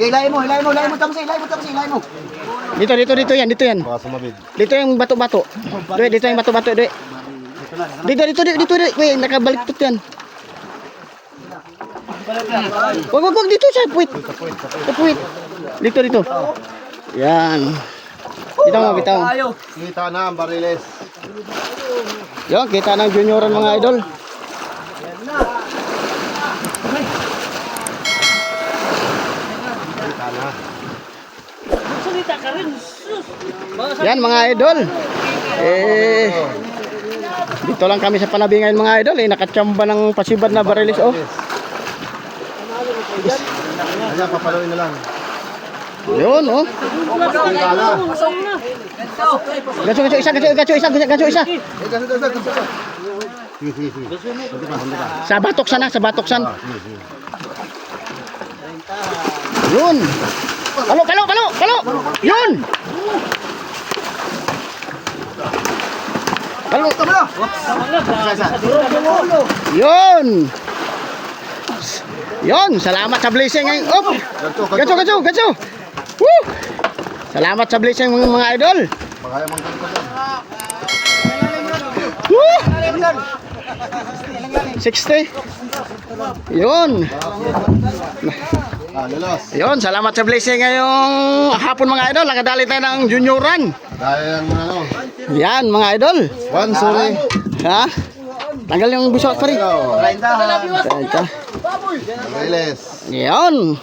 Hilahin mo, tapos hilahin mo. Dito yan. Baka sumabid. Dito yung bato-bato. Dito yung bato-bato, Dwe. Dito. Wait, nakabaliktad yan. Wag, dito sa puwit. Sa puwit. Dito. Yan. Bitaw. Kita na ang bariles. Yan, kita ng junioran mga idol. Kita na. Yan mga idol. Dito lang kami sa Panabi ngayon mga idol. Nakatsamba ng pasibad na barilis. Oh. Ayan, papaluin na lang. Yun, oh. Kita na. Ganso isa. Eh, ganito. Sa batoksan. Yun. Palo. Yun. Palo. Yun, salamat sa blessing ngayon. Op. Ganso. Woo! Salamat sa blessing mga idol. Magaya mong ganito dyan. Woo! 60. Yun. Lalos. Yun, salamat sa blessing ngayong hapon mga idol. Nakadali tayo ng junioran. Dahil ang ano. Yan mga idol. One, sorry. Ha? Tanggal yung busot pa rin. Hello. Ito. Bariles. Yan.